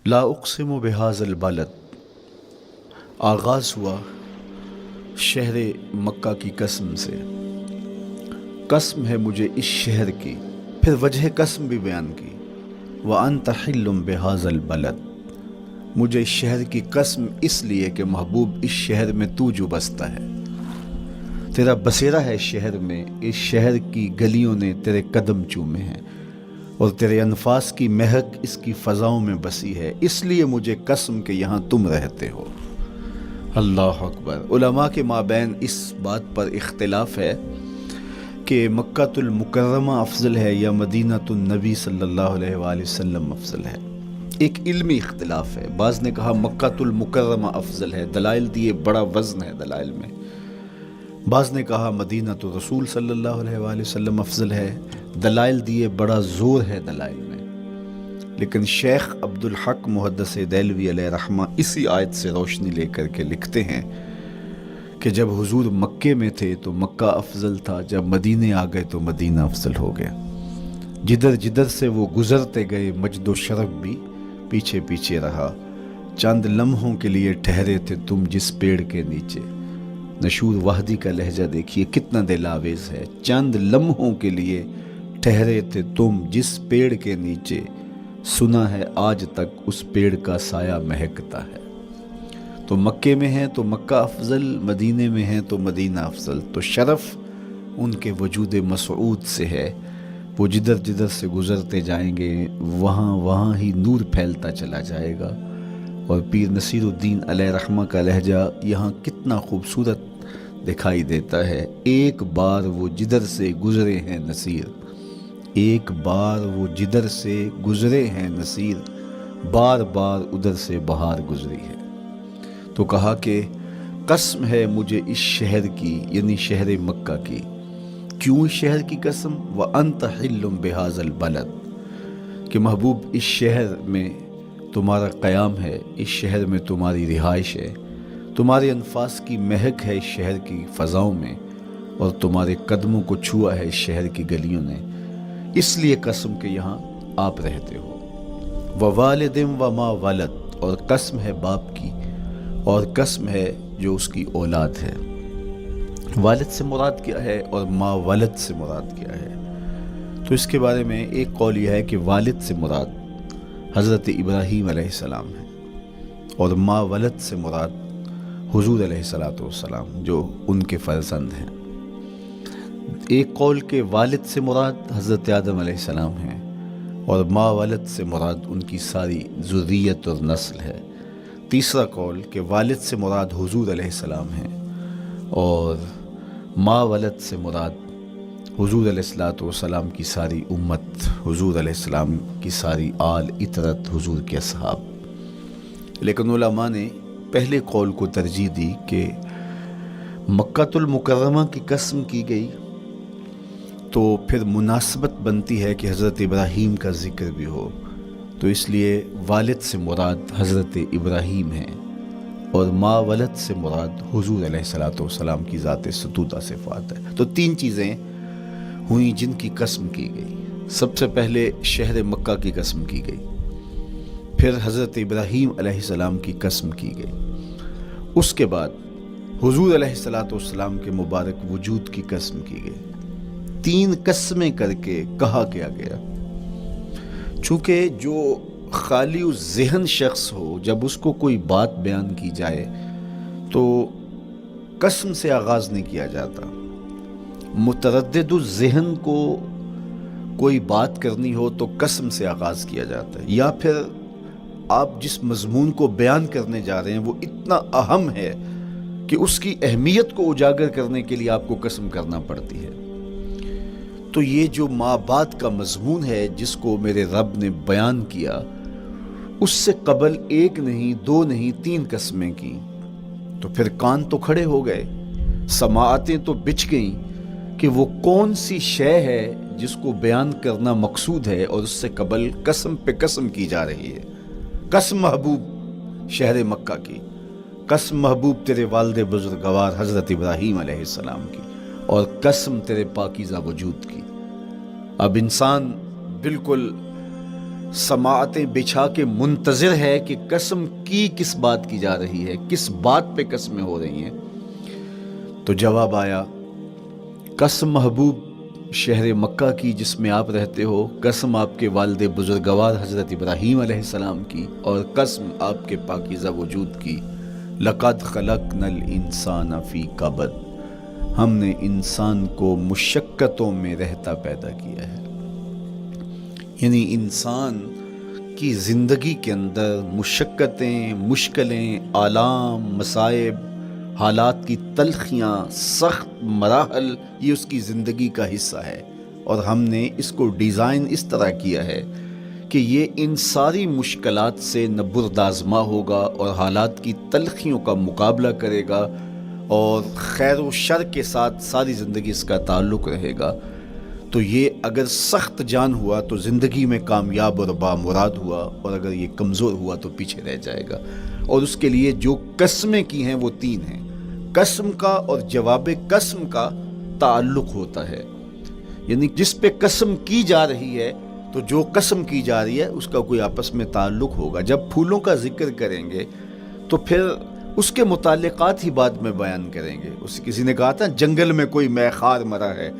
لا اقسم بہذا البلد، آغاز ہوا شہر مکہ کی قسم سے۔ قسم ہے مجھے اس شہر کی، پھر وجہ قسم بھی بیان کی۔ وَأَنْتَ حِلٌّ بِهَذَا الْبَلَدِ، مجھے اس شہر کی قسم اس لیے کہ محبوب اس شہر میں تو جو بستا ہے، تیرا بسیرا ہے اس شہر میں، اس شہر کی گلیوں نے تیرے قدم چومے ہیں اور تیرے انفاس کی مہک اس کی فضاؤں میں بسی ہے، اس لیے مجھے قسم کہ یہاں تم رہتے ہو۔ اللہ اکبر۔ علماء کے مابین اس بات پر اختلاف ہے کہ مکہ المکرمہ افضل ہے یا مدینہ النبی صلی اللہ علیہ وآلہ وسلم افضل ہے۔ ایک علمی اختلاف ہے، بعض نے کہا مکہ المکرمہ افضل ہے، دلائل دیے، بڑا وزن ہے دلائل میں۔ بعض نے کہا مدینہ رسول صلی اللہ علیہ وآلہ وسلم افضل ہے، دلائل دیے، بڑا زور ہے دلائل میں۔ لیکن شیخ عبدالحق محدث دہلوی علیہ رحمہ اسی آیت سے روشنی لے کر کے لکھتے ہیں کہ جب حضور مکے میں تھے تو مکہ افضل تھا، جب مدینے آ گئے تو مدینہ افضل ہو گیا۔ جدھر جدھر سے وہ گزرتے گئے مجد و شرف بھی پیچھے پیچھے رہا۔ چند لمحوں کے لیے ٹھہرے تھے تم جس پیڑ کے نیچے۔ نشور وحدی کا لہجہ دیکھیے کتنا دل آویز ہے۔ چند لمحوں کے لیے ٹھہرے تھے تم جس پیڑ کے نیچے، سنا ہے آج تک اس پیڑ کا سایہ مہکتا ہے۔ تو مکے میں ہیں تو مکہ افضل، مدینے میں ہیں تو مدینہ افضل۔ تو شرف ان کے وجود مسعود سے ہے، وہ جدھر جدھر سے گزرتے جائیں گے وہاں ہی نور پھیلتا چلا جائے گا۔ اور پیر نصیر الدین علیہ رحمہ کا لہجہ یہاں کتنا خوبصورت دکھائی دیتا ہے۔ ایک بار وہ جدھر سے گزرے ہیں نصیر، ایک بار وہ جدھر سے گزرے ہیں نصیر، بار بار ادھر سے بہار گزری ہے۔ تو کہا کہ قسم ہے مجھے اس شہر کی، یعنی شہر مکہ کی۔ کیوں اس شہر کی قسم؟ وَأَنْتَ حِلٌّ بِهَذَا الْبَلَدِ، کہ محبوب اس شہر میں تمہارا قیام ہے، اس شہر میں تمہاری رہائش ہے، تمہارے انفاس کی مہک ہے اس شہر کی فضاؤں میں، اور تمہارے قدموں کو چھوا ہے اس شہر کی گلیوں نے، اس لیے قسم کہ یہاں آپ رہتے ہو۔ وَوَالِدٍ وَمَا وَلَدَ، اور قسم ہے باپ کی، اور قسم ہے جو اس کی اولاد ہے۔ والد سے مراد کیا ہے اور ما ولد سے مراد کیا ہے؟ تو اس کے بارے میں ایک قول یہ ہے کہ والد سے مراد حضرت ابراہیم علیہ السلام ہے، اور ما ولد سے مراد حضور علیہ السلام جو ان کے فرزند ہیں۔ ایک قول کہ والد سے مراد حضرت آدم علیہ السلام ہیں، اور ما ولد سے مراد ان کی ساری ذریت اور نسل ہے۔ تیسرا قول کہ والد سے مراد حضور علیہ السلام ہیں، اور ما ولد سے مراد حضور علیہ السلام کی ساری امت، حضور علیہ السلام کی ساری آل اطرت، حضور کے اصحاب۔ لیکن علماء نے پہلے قول کو ترجیح دی کہ مکہ المکرمہ کی قسم کی گئی تو پھر مناسبت بنتی ہے کہ حضرت ابراہیم کا ذکر بھی ہو، تو اس لیے والد سے مراد حضرت ابراہیم ہیں، اور ما ولد سے مراد حضور علیہ السلام کی ذات ستودہ صفات ہے۔ تو تین چیزیں ہوئیں جن کی قسم کی گئی۔ سب سے پہلے شہر مکہ کی قسم کی گئی، پھر حضرت ابراہیم علیہ السلام کی قسم کی گئی، اس کے بعد حضور علیہ السلام کے مبارک وجود کی قسم کی گئی۔ تین قسمیں کر کے کہا کیا گیا، چونکہ جو خالی و ذہن شخص ہو، جب اس کو کوئی بات بیان کی جائے تو قسم سے آغاز نہیں کیا جاتا۔ متردد الذہن کو کوئی بات کرنی ہو تو قسم سے آغاز کیا جاتا ہے، یا پھر آپ جس مضمون کو بیان کرنے جا رہے ہیں وہ اتنا اہم ہے کہ اس کی اہمیت کو اجاگر کرنے کے لیے آپ کو قسم کرنا پڑتی ہے۔ تو یہ جو ماں بعد کا مضمون ہے جس کو میرے رب نے بیان کیا، اس سے قبل ایک نہیں، دو نہیں، تین قسمیں کی، تو پھر کان تو کھڑے ہو گئے، سماعتیں تو بچھ گئیں کہ وہ کون سی شے ہے جس کو بیان کرنا مقصود ہے، اور اس سے قبل قسم پہ قسم کی جا رہی ہے۔ قسم محبوب شہر مکہ کی، قسم محبوب تیرے والد بزرگوار حضرت ابراہیم علیہ السلام کی، اور قسم تیرے پاکیزہ وجود کی۔ اب انسان بالکل سماعتیں بچھا کے منتظر ہے کہ قسم کی کس بات کی جا رہی ہے، کس بات پہ قسمیں ہو رہی ہیں، تو جواب آیا، قسم محبوب شہر مکہ کی جس میں آپ رہتے ہو، قسم آپ کے والد بزرگوار حضرت ابراہیم علیہ السلام کی، اور قسم آپ کے پاکیزہ وجود کی، لقد خلقنا الانسان فی کبد، ہم نے انسان کو مشقتوں میں رہتا پیدا کیا ہے۔ یعنی انسان کی زندگی کے اندر مشقتیں، مشکلیں، آلام، مصائب، حالات کی تلخیاں، سخت مراحل، یہ اس کی زندگی کا حصہ ہے، اور ہم نے اس کو ڈیزائن اس طرح کیا ہے کہ یہ ان ساری مشکلات سے نہ بردآزما ہوگا اور حالات کی تلخیوں کا مقابلہ کرے گا، اور خیر و شر کے ساتھ ساری زندگی اس کا تعلق رہے گا۔ تو یہ اگر سخت جان ہوا تو زندگی میں کامیاب اور بامراد ہوا، اور اگر یہ کمزور ہوا تو پیچھے رہ جائے گا۔ اور اس کے لیے جو قسمیں کی ہیں وہ 3 ہیں۔ قسم کا اور جواب قسم کا تعلق ہوتا ہے، یعنی جس پہ قسم کی جا رہی ہے تو جو قسم کی جا رہی ہے اس کا کوئی آپس میں تعلق ہوگا۔ جب پھولوں کا ذکر کریں گے تو پھر اس کے متعلقات ہی بعد میں بیان کریں گے۔ کسی نے کہا تھا جنگل میں کوئی مے خار مرا ہے،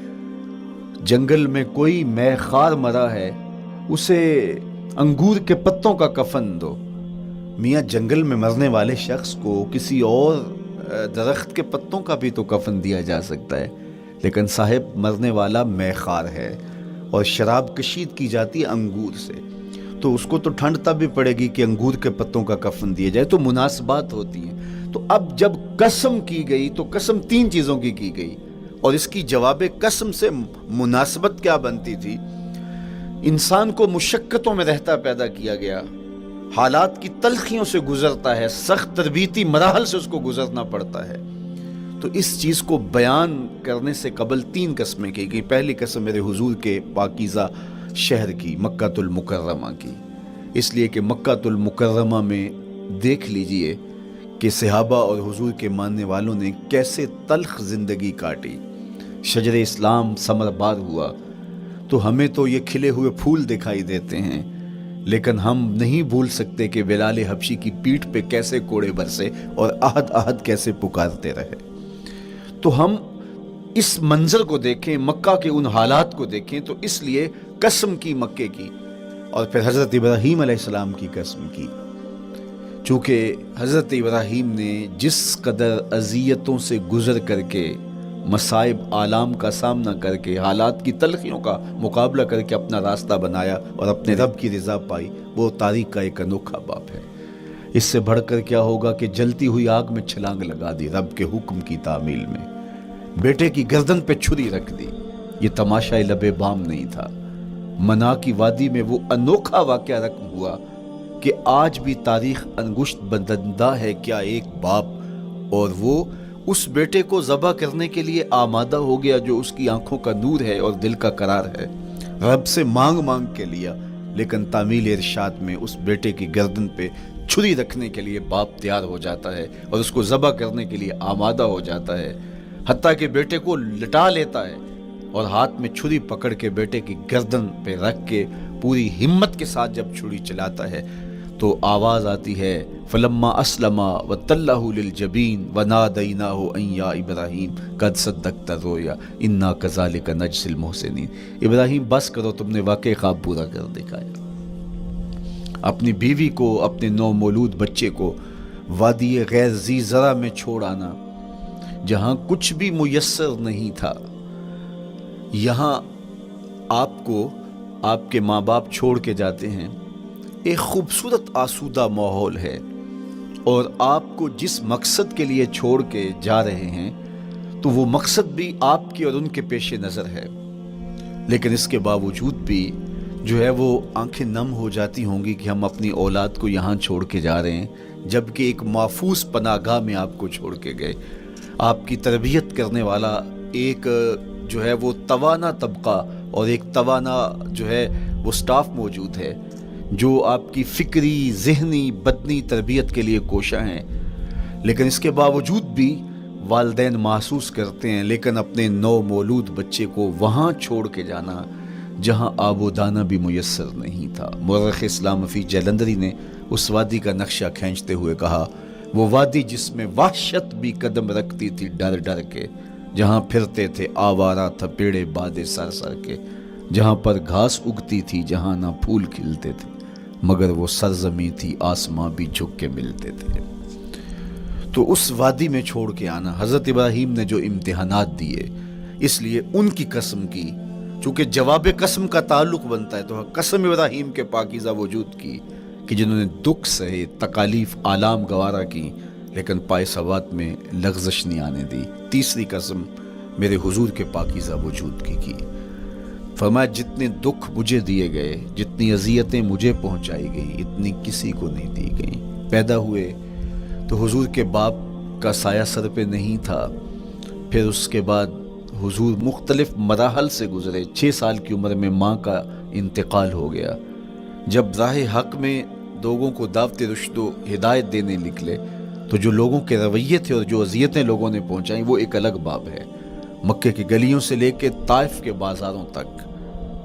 جنگل میں کوئی مے خار مرا ہے، اسے انگور کے پتوں کا کفن دو۔ میاں جنگل میں مرنے والے شخص کو کسی اور درخت کے پتوں کا بھی تو کفن دیا جا سکتا ہے، لیکن صاحب مرنے والا مے خار ہے، اور شراب کشید کی جاتی ہے انگور سے، تو اس کو تو ٹھنڈ تب بھی پڑے گی کہ انگور کے پتوں کا کفن دیا جائے۔ تو مناسبات ہوتی ہیں۔ تو اب جب قسم کی گئی تو قسم 3 چیزوں کی گئی، اور اس کی جواب قسم سے مناسبت کیا بنتی تھی؟ انسان کو مشقتوں میں رہتا پیدا کیا گیا، حالات کی تلخیوں سے گزرتا ہے، سخت تربیتی مراحل سے اس کو گزرنا پڑتا ہے۔ تو اس چیز کو بیان کرنے سے قبل 3 قسمیں کی گئی۔ پہلی قسم میرے حضور کے پاکیزہ شہر کی، مکہ المکرمہ کی، اس لیے کہ مکہ المکرمہ میں دیکھ لیجئے کہ صحابہ اور حضور کے ماننے والوں نے کیسے تلخ زندگی کاٹی۔ شجر اسلام ثمر بار ہوا تو ہمیں تو یہ کھلے ہوئے پھول دکھائی دیتے ہیں، لیکن ہم نہیں بھول سکتے کہ بلال حبشی کی پیٹھ پہ کیسے کوڑے برسے اور احد احد کیسے پکارتے رہے۔ تو ہم اس منظر کو دیکھیں، مکہ کے ان حالات کو دیکھیں، تو اس لیے قسم کی مکے کی، اور پھر حضرت ابراہیم علیہ السلام کی قسم کی، چونکہ حضرت ابراہیم نے جس قدر اذیتوں سے گزر کر کے، مصائب آلام کا سامنا کر کے، حالات کی تلخیوں کا مقابلہ کر کے اپنا راستہ بنایا اور اپنے رب کی رضا پائی، وہ تاریخ کا ایک انوکھا باب ہے۔ اس سے بڑھ کر کیا ہوگا کہ جلتی ہوئی آگ میں چھلانگ لگا دی رب کے حکم کی تعمیل میں، بیٹے کی گردن پہ چھری رکھ دی۔ یہ تماشا لب بام نہیں تھا، منا کی وادی میں وہ انوکھا واقعہ رقم ہوا کہ آج بھی تاریخ انگشت بدندہ ہے کیا ایک باپ، اور وہ اس بیٹے کو ذبح کرنے کے لیے آمادہ ہو گیا جو اس کی آنکھوں کا نور ہے اور دل کا قرار ہے، رب سے مانگ مانگ کے لیا، لیکن تعمیل ارشاد میں اس بیٹے کی گردن پہ چھری رکھنے کے لیے باپ تیار ہو جاتا ہے اور اس کو ذبح کرنے کے لیے آمادہ ہو جاتا ہے، حتیٰ کہ بیٹے کو لٹا لیتا ہے اور ہاتھ میں چھری پکڑ کے بیٹے کی گردن پہ رکھ کے پوری ہمت کے ساتھ جب چھری چلاتا ہے تو آواز آتی ہے فلما اسلم وتلہ للجبین ونادیناہ ان یا ابراہیم قد صدقت الرؤیا انا کذالک نجزی المحسنین۔ ابراہیم بس کرو، تم نے واقعی خواب پورا کر دکھایا۔ اپنی بیوی کو، اپنے نو مولود بچے کو وادی غیر ذی زرع میں چھوڑ آنا، جہاں کچھ بھی میسر نہیں تھا، یہاں آپ کو آپ کے ماں باپ چھوڑ کے جاتے ہیں، ایک خوبصورت آسودہ ماحول ہے، اور آپ کو جس مقصد کے لیے چھوڑ کے جا رہے ہیں تو وہ مقصد بھی آپ کی اور ان کے پیش نظر ہے، لیکن اس کے باوجود بھی جو ہے وہ آنکھیں نم ہو جاتی ہوں گی کہ ہم اپنی اولاد کو یہاں چھوڑ کے جا رہے ہیں، جبکہ ایک محفوظ پناہ گاہ میں آپ کو چھوڑ کے گئے۔ آپ کی تربیت کرنے والا ایک جو ہے وہ توانا طبقہ اور ایک توانا جو ہے وہ سٹاف موجود ہے جو آپ کی فکری، ذہنی، بدنی تربیت کے لیے کوشاں ہیں، لیکن اس کے باوجود بھی والدین محسوس کرتے ہیں، لیکن اپنے نو مولود بچے کو وہاں چھوڑ کے جانا جہاں آب و دانہ بھی میسر نہیں تھا۔ مورخ اسلام فی جلندری نے اس وادی کا نقشہ کھینچتے ہوئے کہا، وہ وادی جس میں وحشت بھی قدم رکھتی تھی ڈر ڈر کے، جہاں پھرتے تھے آوارہ تھپیڑے بادے سر سر کے، جہاں پر گھاس اگتی تھی جہاں نہ پھول کھلتے تھے، مگر وہ سرزمیں تھی آسماں بھی جھک کے ملتے تھے۔ تو اس وادی میں چھوڑ کے آنا، حضرت ابراہیم نے جو امتحانات دیے، اس لیے ان کی قسم کی، چونکہ جواب قسم کا تعلق بنتا ہے، تو قسم ابراہیم کے پاکیزہ وجود کی کہ جنہوں نے دکھ سہے، تکالیف آلام گوارا کی، لیکن پائے ثبات میں لغزش نہیں آنے دی۔ تیسری قسم میرے حضور کے پاکیزہ وجود کی فرمایا جتنے دکھ مجھے دیے گئے، جتنی اذیتیں مجھے پہنچائی گئیں، اتنی کسی کو نہیں دی گئیں۔ پیدا ہوئے تو حضور کے باپ کا سایہ سر پہ نہیں تھا، پھر اس کے بعد حضور مختلف مراحل سے گزرے۔ 6 سال کی عمر میں ماں کا انتقال ہو گیا۔ جب راہ حق میں لوگوں کو دعوت رشد و ہدایت دینے نکلے تو جو لوگوں کے رویے تھے اور جو اذیتیں لوگوں نے پہنچائیں وہ ایک الگ باب ہے۔ مکے کی گلیوں سے لے کے طائف کے بازاروں تک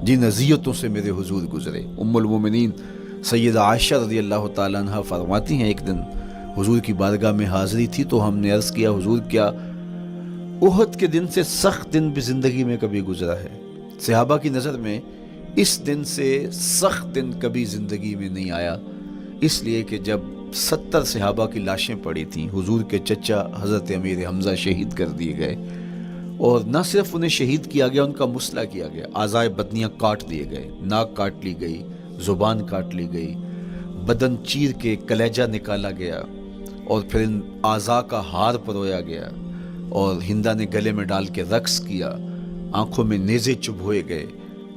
جن اذیتوں سے میرے حضور گزرے، ام المومنین سیدہ عائشہ رضی اللہ تعالیٰ عنہ فرماتی ہیں، ایک دن حضور کی بارگاہ میں حاضری تھی تو ہم نے عرض کیا، حضور کیا احد کے دن سے سخت دن بھی زندگی میں کبھی گزرا ہے؟ صحابہ کی نظر میں اس دن سے سخت دن کبھی زندگی میں نہیں آیا، اس لیے کہ جب 70 صحابہ کی لاشیں پڑی تھیں، حضور کے چچا حضرت امیر حمزہ شہید کر دیے گئے، اور نہ صرف انہیں شہید کیا گیا، ان کا مسئلہ کیا گیا، اعضائے بدنیاں کاٹ دیے گئے، ناک کاٹ لی گئی، زبان کاٹ لی گئی، بدن چیر کے کلیجہ نکالا گیا، اور پھر ان اعضاء کا ہار پرویا گیا، اور ہندا نے گلے میں ڈال کے رقص کیا، آنکھوں میں نیزے چبھوئے گئے۔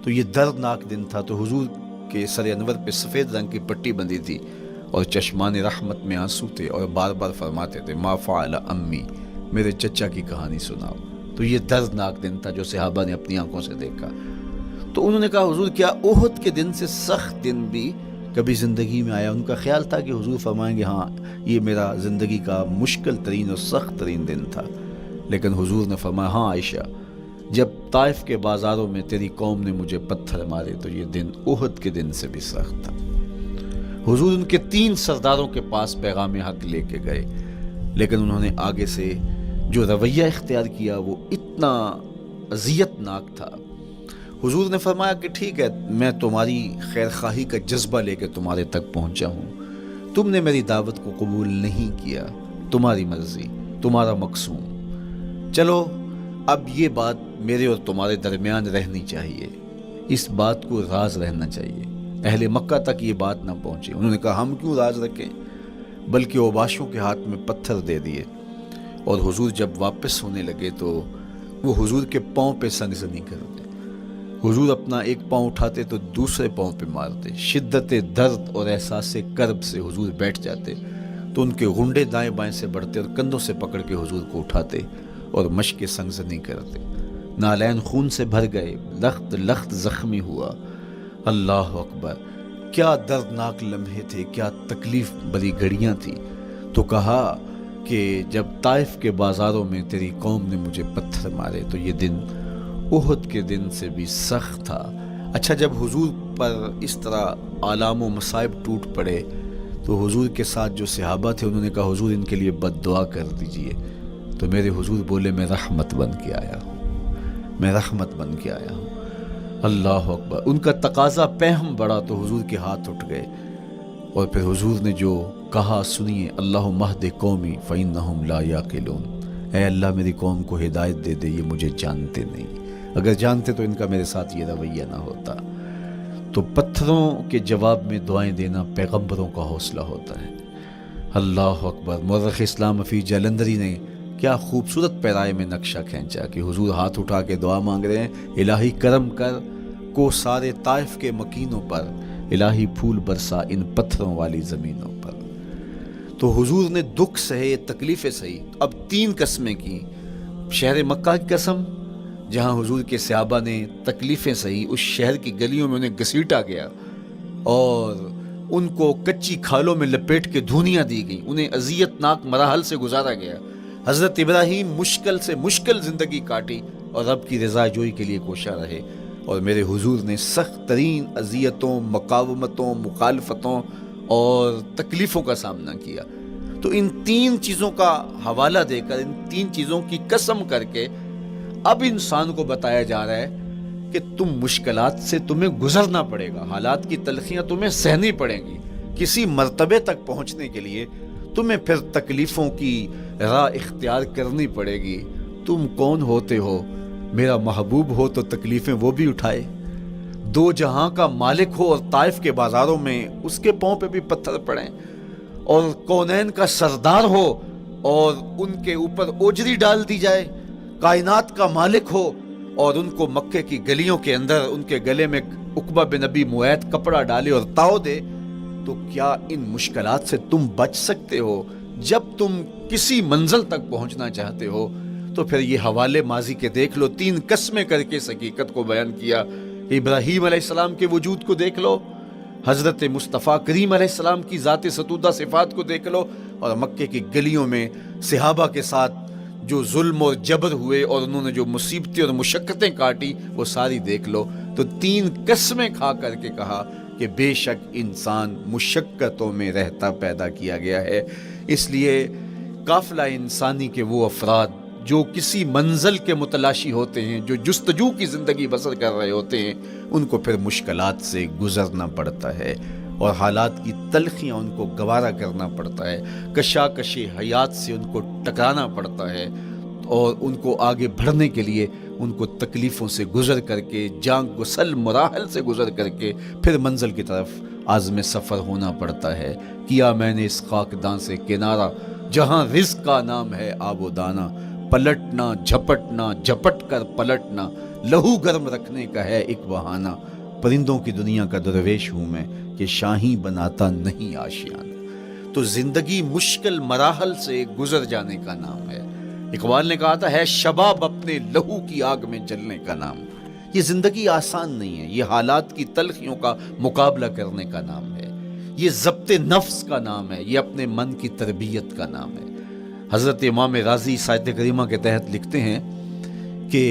تو یہ دردناک دن تھا۔ تو حضور کے سر انور پہ سفید رنگ کی پٹی بندھی تھی اور چشمان رحمت میں آنسو تھے، اور بار بار فرماتے تھے، ما فعل امی، میرے چچا کی کہانی سناؤ۔ تو یہ دردناک دن تھا جو صحابہ نے اپنی آنکھوں سے دیکھا۔ تو انہوں نے کہا، حضور کیا احد کے دن سے سخت دن بھی کبھی زندگی میں آیا؟ ان کا خیال تھا کہ حضور فرمائیں گے ہاں یہ میرا زندگی کا مشکل ترین اور سخت ترین دن تھا، لیکن حضور نے فرمایا، ہاں عائشہ، جب طائف کے بازاروں میں تیری قوم نے مجھے پتھر مارے تو یہ دن احد کے دن سے بھی سخت تھا۔ حضور ان کے 3 سرداروں کے پاس پیغام حق لے کے گئے، لیکن انہوں نے آگے سے جو رویہ اختیار کیا وہ اتنا اذیت ناک تھا۔ حضور نے فرمایا کہ ٹھیک ہے، میں تمہاری خیر خواہی کا جذبہ لے کے تمہارے تک پہنچا ہوں، تم نے میری دعوت کو قبول نہیں کیا، تمہاری مرضی، تمہارا مقصود، چلو اب یہ بات میرے اور تمہارے درمیان رہنی چاہیے، اس بات کو راز رہنا چاہیے، اہل مکہ تک یہ بات نہ پہنچے۔ انہوں نے کہا، ہم کیوں راز رکھیں، بلکہ اوباشوں کے ہاتھ میں پتھر دے دیے، اور حضور جب واپس ہونے لگے تو وہ حضور کے پاؤں پہ سنگزنی کرتے، حضور اپنا ایک پاؤں اٹھاتے تو دوسرے پاؤں پہ مارتے، شدت درد اور احساس کرب سے حضور بیٹھ جاتے تو ان کے غنڈے دائیں بائیں سے بڑھتے اور کندھوں سے پکڑ کے حضور کو اٹھاتے اور مشق سنگزنی کرتے۔ نالین خون سے بھر گئے، لخت لخت زخمی ہوا۔ اللہ اکبر، کیا دردناک لمحے تھے، کیا تکلیف بری گھڑیاں تھیں۔ تو کہا کہ جب طائف کے بازاروں میں تیری قوم نے مجھے پتھر مارے تو یہ دن احد کے دن سے بھی سخت تھا۔ اچھا، جب حضور پر اس طرح آلام و مصائب ٹوٹ پڑے تو حضور کے ساتھ جو صحابہ تھے انہوں نے کہا، حضور ان کے لیے بد دعا کر دیجئے۔ تو میرے حضور بولے، میں رحمت بن کے آیا ہوں، میں رحمت بن کے آیا ہوں۔ اللہ اکبر، ان کا تقاضا پہم بڑا تو حضور کے ہاتھ اٹھ گئے، اور پھر حضور نے جو کہا سنیے، اللہم اہد قومی فإنہم لا یعقلون، اے اللہ میری قوم کو ہدایت دے دے، یہ مجھے جانتے نہیں، اگر جانتے تو ان کا میرے ساتھ یہ رویہ نہ ہوتا۔ تو پتھروں کے جواب میں دعائیں دینا پیغمبروں کا حوصلہ ہوتا ہے۔ اللہ اکبر، مورخ اسلام فی جلندری نے کیا خوبصورت پیرائے میں نقشہ کھینچا کہ حضور ہاتھ اٹھا کے دعا مانگ رہے ہیں، الہی کرم کر کو سارے طائف کے مکینوں پر، الہی پھول برسا ان پتھروں والی زمینوں پر۔ تو حضور نے دکھ سہے، تکلیفیں سہی، اب 3 قسمیں کی۔ شہر مکہ کی قسم، جہاں حضور کے صحابہ نے تکلیفیں سہی، اس شہر کی گلیوں میں انہیں گھسیٹا گیا اور ان کو کچی کھالوں میں لپیٹ کے دھونیاں دی گئیں، انہیں اذیت ناک مراحل سے گزارا گیا۔ حضرت ابراہیم مشکل سے مشکل زندگی کاٹی اور رب کی رضا جوئی کے لیے کوشاں رہے۔ اور میرے حضور نے سخت ترین اذیتوں، مقاومتوں، مخالفتوں اور تکلیفوں کا سامنا کیا۔ تو ان 3 چیزوں کا حوالہ دے کر، ان 3 چیزوں کی قسم کر کے اب انسان کو بتایا جا رہا ہے کہ تم مشکلات سے تمہیں گزرنا پڑے گا، حالات کی تلخیاں تمہیں سہنی پڑیں گی۔ کسی مرتبے تک پہنچنے کے لیے تمہیں پھر تکلیفوں کی راہ اختیار کرنی پڑے گی۔ تم کون ہوتے ہو؟ میرا محبوب ہو تو تکلیفیں وہ بھی اٹھائے، 2 جہاں کا مالک ہو اور طائف کے بازاروں میں اس کے پاؤں پہ بھی پتھر پڑیں، اور کونین کا سردار ہو اور ان کے اوپر اوجری ڈال دی جائے، کائنات کا مالک ہو اور ان کو مکے کی گلیوں کے اندر ان کے گلے میں عقبہ بن ابی معیط کپڑا ڈالے اور تاؤ دے، تو کیا ان مشکلات سے تم بچ سکتے ہو؟ جب تم کسی منزل تک پہنچنا چاہتے ہو تو پھر یہ حوالے ماضی کے دیکھ لو، 3 قسمیں کر کے اس حقیقت کو بیان کیا۔ ابراہیم علیہ السلام کے وجود کو دیکھ لو، حضرت مصطفیٰ کریم علیہ السلام کی ذات ستودہ صفات کو دیکھ لو، اور مکے کی گلیوں میں صحابہ کے ساتھ جو ظلم اور جبر ہوئے اور انہوں نے جو مصیبتیں اور مشقتیں کاٹی وہ ساری دیکھ لو۔ تو 3 قسمیں کھا کر کے کہا کہ بے شک انسان مشقتوں میں رہتا پیدا کیا گیا ہے۔ اس لیے قافلہ انسانی کے وہ افراد جو کسی منزل کے متلاشی ہوتے ہیں، جو جستجو کی زندگی بسر کر رہے ہوتے ہیں، ان کو پھر مشکلات سے گزرنا پڑتا ہے اور حالات کی تلخیاں ان کو گوارا کرنا پڑتا ہے، کشاکش حیات سے ان کو ٹکرانا پڑتا ہے، اور ان کو آگے بڑھنے کے لیے ان کو تکلیفوں سے گزر کر کے، جان گسل مراحل سے گزر کر کے پھر منزل کی طرف عازم سفر ہونا پڑتا ہے۔ کیا میں نے اس خاکدان سے کنارہ، جہاں رزق کا نام ہے آب و دانہ، پلٹنا جھپٹنا جھپٹ کر پلٹنا، لہو گرم رکھنے کا ہے ایک بہانہ، پرندوں کی دنیا کا درویش ہوں میں کہ شاہی بناتا نہیں آشیانہ۔ تو زندگی مشکل مراحل سے گزر جانے کا نام ہے۔ اقبال نے کہا تھا ہے شباب اپنے لہو کی آگ میں جلنے کا نام۔ یہ زندگی آسان نہیں ہے، یہ حالات کی تلخیوں کا مقابلہ کرنے کا نام ہے، یہ ضبط نفس کا نام ہے، یہ اپنے من کی تربیت کا نام ہے۔ حضرت امام رازی سایت کریمہ کے تحت لکھتے ہیں کہ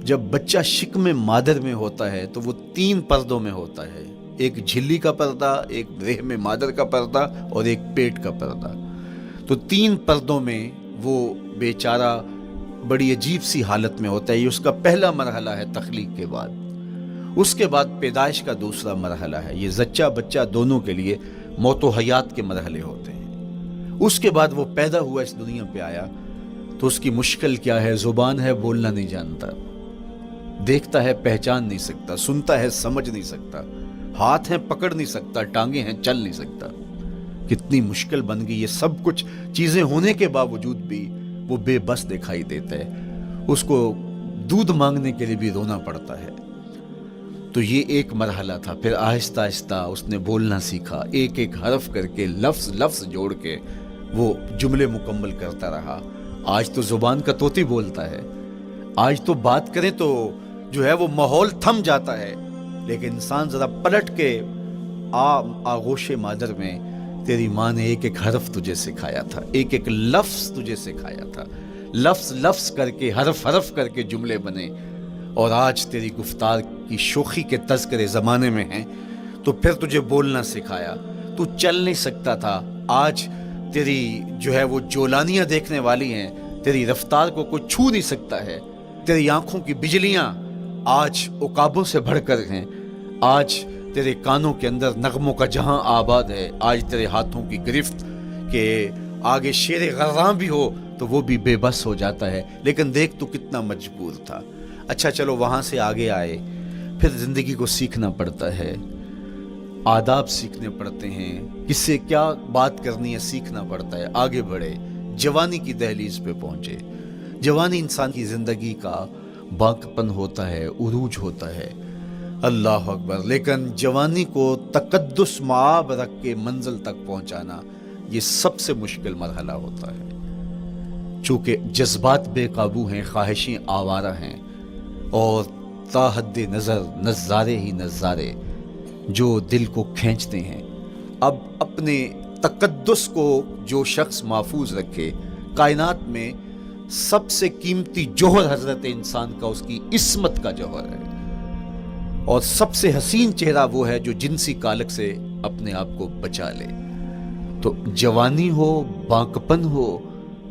جب بچہ شکم مادر میں ہوتا ہے تو وہ 3 پردوں میں ہوتا ہے، ایک جھلی کا پردہ، ایک رحم مادر کا پردہ اور ایک پیٹ کا پردہ۔ تو 3 پردوں میں وہ بیچارہ بڑی عجیب سی حالت میں ہوتا ہے۔ یہ اس کا پہلا مرحلہ ہے تخلیق کے بعد، اس کے بعد پیدائش کا دوسرا مرحلہ ہے، یہ زچہ بچہ دونوں کے لیے موت و حیات کے مرحلے ہوتے ہیں۔ اس کے بعد وہ پیدا ہوا، اس دنیا پہ آیا تو اس کی مشکل کیا ہے؟ زبان ہے، بولنا نہیں جانتا، دیکھتا ہے پہچان نہیں سکتا، سنتا ہے سمجھ نہیں سکتا، ہاتھ ہیں پکڑ نہیں سکتا، ٹانگیں ہیں چل نہیں سکتا۔ کتنی مشکل بن گئی، یہ سب کچھ چیزیں ہونے کے باوجود بھی وہ بے بس دکھائی دیتا ہے، اس کو دودھ مانگنے کے لیے بھی رونا پڑتا ہے۔ تو یہ ایک مرحلہ تھا۔ پھر آہستہ آہستہ اس نے بولنا سیکھا، ایک ایک حرف کر کے، لفظ جوڑ کے وہ جملے مکمل کرتا رہا۔ آج تو زبان کا طوطی بولتا ہے، آج تو بات کریں تو جو ہے وہ ماحول تھم جاتا ہے، لیکن انسان ذرا پلٹ کے آغوش مادر میں تیری ماں نے ایک ایک حرف تجھے سکھایا تھا، ایک ایک لفظ تجھے سکھایا تھا، لفظ کر کے، حرف کر کے جملے بنے، اور آج تیری گفتار کی شوخی کے تذکرے زمانے میں ہیں، تو پھر تجھے بولنا سکھایا، تو چل نہیں سکتا تھا، آج تیری جو ہے وہ جولانیاں دیکھنے والی ہیں، تیری رفتار کو کوئی چھو نہیں سکتا ہے، تیری آنکھوں کی بجلیاں آج عقابوں سے بڑھ کر ہیں، آج تیرے کانوں کے اندر نغموں کا جہاں آباد ہے، آج تیرے ہاتھوں کی گرفت کہ آگے شیر غراں بھی ہو تو وہ بھی بے بس ہو جاتا ہے، لیکن دیکھ تو کتنا مجبور تھا۔ اچھا چلو وہاں سے آگے آئے، پھر زندگی کو سیکھنا پڑتا ہے، آداب سیکھنے پڑتے ہیں، کس سے کیا بات کرنی ہے سیکھنا پڑتا ہے، آگے بڑھے، جوانی کی دہلیز پہ پہنچے۔ جوانی انسان کی زندگی کا باقپن ہوتا ہے، عروج ہوتا ہے، اللہ اکبر، لیکن جوانی کو تقدس معاب رکھ کے منزل تک پہنچانا یہ سب سے مشکل مرحلہ ہوتا ہے، چونکہ جذبات بے قابو ہیں، خواہشیں آوارہ ہیں، اور تا حد نظر نظارے ہی نظارے جو دل کو کھینچتے ہیں۔ اب اپنے تقدس کو جو شخص محفوظ رکھے، کائنات میں سب سے قیمتی جوہر حضرت انسان کا اس کی عصمت کا جوہر ہے، اور سب سے حسین چہرہ وہ ہے جو جنسی کالک سے اپنے آپ کو بچا لے۔ تو جوانی ہو، بانکپن ہو،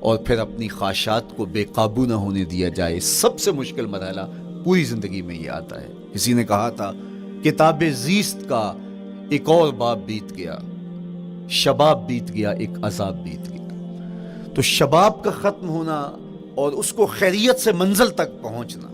اور پھر اپنی خواہشات کو بے قابو نہ ہونے دیا جائے، سب سے مشکل مرحلہ پوری زندگی میں یہ آتا ہے۔ کسی نے کہا تھا کتاب زیست کا ایک اور باب بیت گیا، شباب بیت گیا، ایک عذاب بیت گیا۔ تو شباب کا ختم ہونا اور اس کو خیریت سے منزل تک پہنچنا،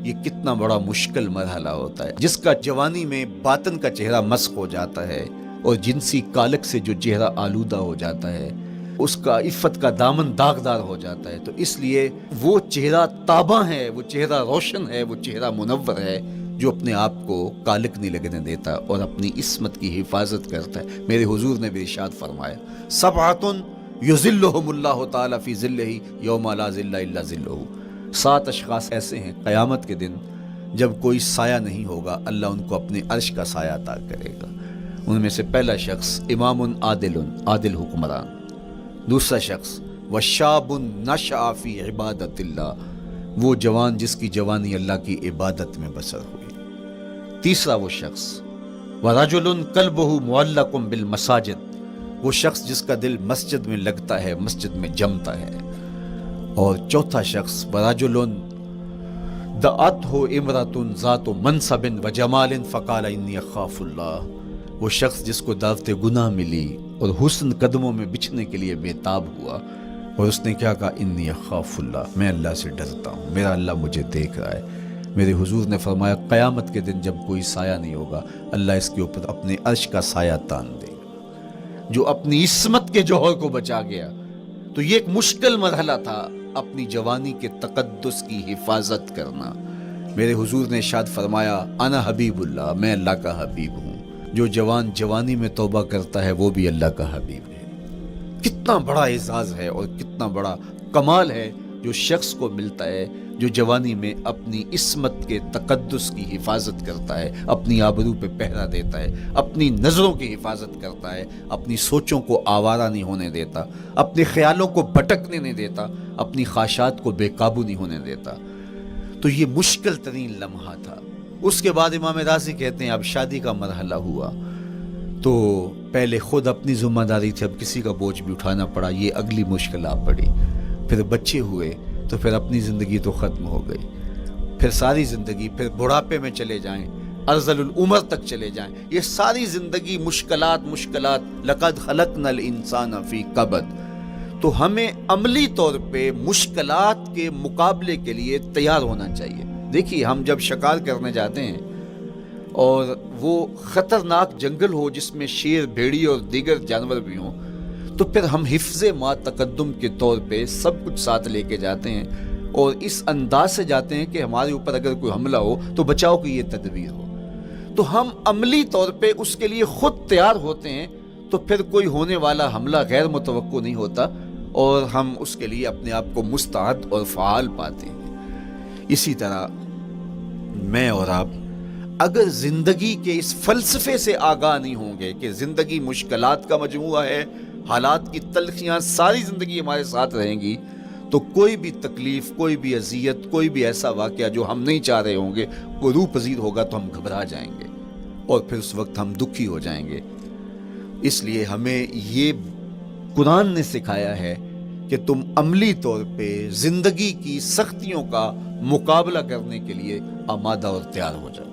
یہ کتنا بڑا مشکل مرحلہ ہوتا ہے، جس کا جوانی میں باطن کا چہرہ مسخ ہو جاتا ہے اور جنسی کالک سے جو چہرہ آلودہ ہو جاتا ہے، اس کا عفت کا دامن داغدار ہو جاتا ہے۔ تو اس لیے وہ چہرہ تاباں ہے، وہ چہرہ روشن ہے، وہ چہرہ منور ہے جو اپنے آپ کو کالک نہیں لگنے دیتا اور اپنی عصمت کی حفاظت کرتا ہے۔ میرے حضور نے بھی ارشاد فرمایا، سبعۃ یظلھم اللہ تعالی فی ظلہ یوم لا ظل الا ظلہ، 7 اشخاص ایسے ہیں قیامت کے دن جب کوئی سایہ نہیں ہوگا، اللہ ان کو اپنے عرش کا سایہ عطا کرے گا۔ ان میں سے پہلا شخص امام عادل حکمران، دوسرا شخص وشاب نشأ فی عبادت اللہ، وہ جوان جس کی جوانی اللہ کی عبادت میں بسر ہوئی، تیسرا وہ شخص ورجل قلبہ معلق بالمساجد، وہ شخص جس کا دل مسجد میں لگتا ہے، مسجد میں جمتا ہے، اور چوتھا شخص ورجل دعتہ امرأۃ ذات منصب وجمال فقال انی اخاف اللہ، وہ شخص جس کو دعوت گناہ ملی اور حسن قدموں میں بچھنے کے لیے بےتاب ہوا، اور اس نے کیا کہا، انی اخاف اللہ، میں اللہ سے ڈرتا ہوں، میرا اللہ مجھے دیکھ رہا ہے۔ میرے حضور نے فرمایا قیامت کے دن جب کوئی سایہ نہیں ہوگا، اللہ اس کے اوپر اپنے عرش کا سایہ تان دے گا۔ جو اپنی عصمت کے جوہر کو بچا گیا، تو یہ ایک مشکل مرحلہ تھا اپنی جوانی کے تقدس کی حفاظت کرنا۔ میرے حضور نے ارشاد فرمایا، انا حبیب اللہ، میں اللہ کا حبیب ہوں۔ جو جوان جوانی میں توبہ کرتا ہے وہ بھی اللہ کا حبیب ہے۔ کتنا بڑا اعزاز ہے اور کتنا بڑا کمال ہے جو شخص کو ملتا ہے جو جوانی میں اپنی عصمت کے تقدس کی حفاظت کرتا ہے، اپنی آبرو پہ پہرا دیتا ہے، اپنی نظروں کی حفاظت کرتا ہے، اپنی سوچوں کو آوارہ نہیں ہونے دیتا، اپنے خیالوں کو بھٹکنے نہیں دیتا، اپنی خواہشات کو بے قابو نہیں ہونے دیتا۔ تو یہ مشکل ترین لمحہ تھا۔ اس کے بعد امام راضی کہتے ہیں اب شادی کا مرحلہ ہوا، تو پہلے خود اپنی ذمہ داری تھی، اب کسی کا بوجھ بھی اٹھانا پڑا، یہ اگلی مشکل آ پڑی۔ پھر بچے ہوئے تو پھر اپنی زندگی تو ختم ہو گئی، پھر ساری زندگی، پھر بڑھاپے میں چلے جائیں، ارذل العمر تک چلے جائیں، یہ ساری زندگی مشکلات۔ لقد خلقنا الانسان فی کبد۔ تو ہمیں عملی طور پہ مشکلات کے مقابلے کے لیے تیار ہونا چاہیے۔ دیکھیے ہم جب شکار کرنے جاتے ہیں اور وہ خطرناک جنگل ہو جس میں شیر، بھیڑی اور دیگر جانور بھی ہوں، تو پھر ہم حفظ ما تقدم کے طور پہ سب کچھ ساتھ لے کے جاتے ہیں اور اس انداز سے جاتے ہیں کہ ہمارے اوپر اگر کوئی حملہ ہو تو بچاؤ کی یہ تدبیر ہو۔ تو ہم عملی طور پہ اس کے لیے خود تیار ہوتے ہیں، تو پھر کوئی ہونے والا حملہ غیر متوقع نہیں ہوتا اور ہم اس کے لیے اپنے آپ کو مستعد اور فعال پاتے ہیں۔ اسی طرح میں اور آپ اگر زندگی کے اس فلسفے سے آگاہ نہیں ہوں گے کہ زندگی مشکلات کا مجموعہ ہے، حالات کی تلخیاں ساری زندگی ہمارے ساتھ رہیں گی، تو کوئی بھی تکلیف، کوئی بھی اذیت، کوئی بھی ایسا واقعہ جو ہم نہیں چاہ رہے ہوں گے وہ روح پذیر ہوگا تو ہم گھبرا جائیں گے اور پھر اس وقت ہم دکھی ہو جائیں گے۔ اس لیے ہمیں یہ قرآن نے سکھایا ہے کہ تم عملی طور پہ زندگی کی سختیوں کا مقابلہ کرنے کے لیے آمادہ اور تیار ہو جاؤ۔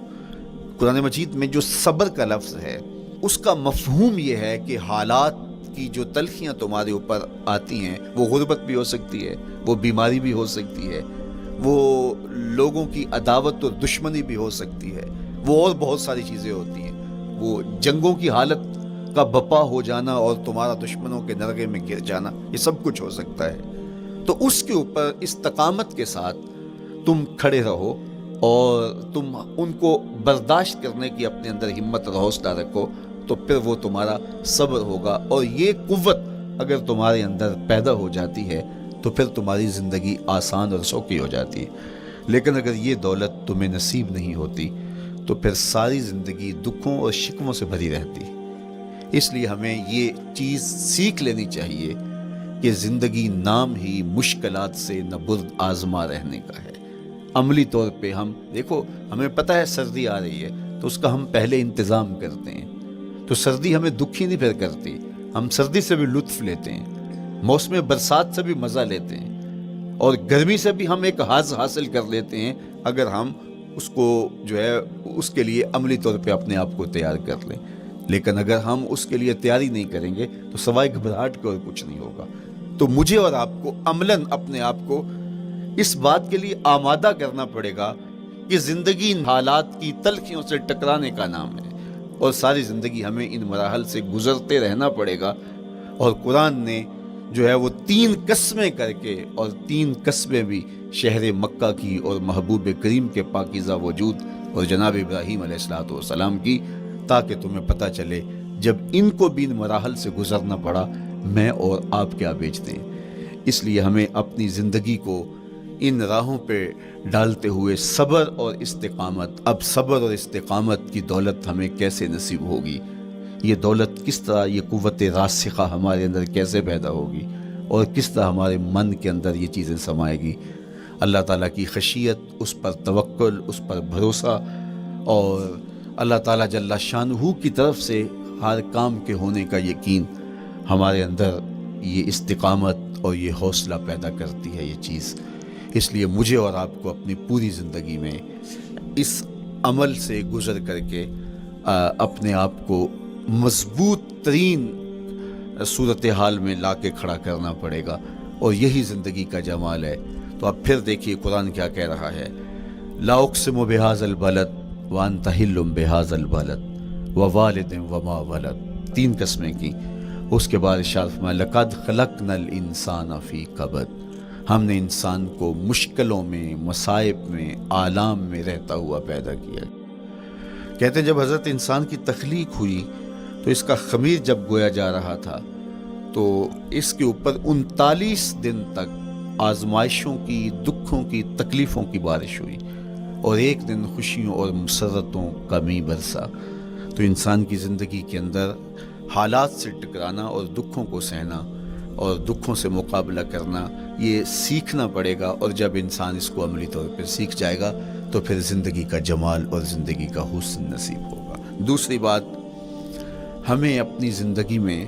قرآن مجید میں جو صبر کا لفظ ہے اس کا مفہوم یہ ہے کہ حالات کی جو تلخیاں تمہارے اوپر آتی ہیں، وہ غربت بھی ہو سکتی ہے، وہ بیماری بھی ہو سکتی ہے، وہ لوگوں کی عداوت اور دشمنی بھی ہو سکتی ہے، وہ اور بہت ساری چیزیں ہوتی ہیں، وہ جنگوں کی حالت کا بپا ہو جانا اور تمہارا دشمنوں کے نرغے میں گر جانا، یہ سب کچھ ہو سکتا ہے۔ تو اس کے اوپر استقامت کے ساتھ تم کھڑے رہو اور تم ان کو برداشت کرنے کی اپنے اندر ہمت اور حوصلہ رکھو، تو پھر وہ تمہارا صبر ہوگا، اور یہ قوت اگر تمہارے اندر پیدا ہو جاتی ہے تو پھر تمہاری زندگی آسان اور سوکھی ہو جاتی ہے۔ لیکن اگر یہ دولت تمہیں نصیب نہیں ہوتی تو پھر ساری زندگی دکھوں اور شکووں سے بھری رہتی۔ اس لیے ہمیں یہ چیز سیکھ لینی چاہیے کہ زندگی نام ہی مشکلات سے نہ برد آزما رہنے کا ہے۔ عملی طور پہ ہم دیکھو، ہمیں پتہ ہے سردی آ رہی ہے تو اس کا ہم پہلے انتظام کرتے ہیں، تو سردی ہمیں دکھی نہیں پھر کرتی، ہم سردی سے بھی لطف لیتے ہیں، موسم برسات سے بھی مزہ لیتے ہیں، اور گرمی سے بھی ہم ایک حاز حاصل کر لیتے ہیں اگر ہم اس کو جو ہے اس کے لیے عملی طور پہ اپنے آپ کو تیار کر لیں۔ لیکن اگر ہم اس کے لیے تیاری نہیں کریں گے تو سوائے گھبراہٹ کے اور کچھ نہیں ہوگا۔ تو مجھے اور آپ کو عملاً اپنے آپ کو اس بات کے لیے آمادہ کرنا پڑے گا کہ زندگی ان حالات کی تلخیوں سے ٹکرانے کا نام ہے، اور ساری زندگی ہمیں ان مراحل سے گزرتے رہنا پڑے گا۔ اور قرآن نے جو ہے وہ 3 قسمیں کر کے، اور 3 قسمیں بھی شہر مکہ کی اور محبوب کریم کے پاکیزہ وجود اور جناب ابراہیم علیہ السلام کی، تاکہ تمہیں پتہ چلے جب ان کو بھی ان مراحل سے گزرنا پڑا میں اور آپ کیا بیچتے ہیں۔ اس لیے ہمیں اپنی زندگی کو ان راہوں پہ ڈالتے ہوئے صبر اور استقامت، اب صبر اور استقامت کی دولت ہمیں کیسے نصیب ہوگی، یہ دولت کس طرح، یہ قوت راسخہ ہمارے اندر کیسے پیدا ہوگی، اور کس طرح ہمارے من کے اندر یہ چیزیں سمائے گی۔ اللہ تعالیٰ کی خشیت، اس پر توکل، اس پر بھروسہ، اور اللہ تعالیٰ جل شانہ کی طرف سے ہر کام کے ہونے کا یقین ہمارے اندر یہ استقامت اور یہ حوصلہ پیدا کرتی ہے یہ چیز۔ اس لیے مجھے اور آپ کو اپنی پوری زندگی میں اس عمل سے گزر کر کے اپنے آپ کو مضبوط ترین صورتحال میں لا کے کھڑا کرنا پڑے گا، اور یہی زندگی کا جمال ہے۔ تو اب پھر دیکھیے قرآن کیا کہہ رہا ہے، لا اقسم بہذا البلد وانت حل بہذا البلد ووالد وما ولد، 3 قسمیں کی۔ اس کے بعد ارشاد فرمایا لقد خلقنا الانسان فی کبد، ہم نے انسان کو مشکلوں میں، مصائب میں، آلام میں رہتا ہوا پیدا کیا۔ کہتے ہیں جب حضرت انسان کی تخلیق ہوئی تو اس کا خمیر جب گویا جا رہا تھا تو اس کے اوپر 39 دن تک آزمائشوں کی، دکھوں کی، تکلیفوں کی بارش ہوئی، اور ایک دن خوشیوں اور مسرتوں کا می برسا۔ تو انسان کی زندگی کے اندر حالات سے ٹکرانا اور دکھوں کو سہنا اور دکھوں سے مقابلہ کرنا، یہ سیکھنا پڑے گا، اور جب انسان اس کو عملی طور پہ سیکھ جائے گا تو پھر زندگی کا جمال اور زندگی کا حسن نصیب ہوگا۔ دوسری بات، ہمیں اپنی زندگی میں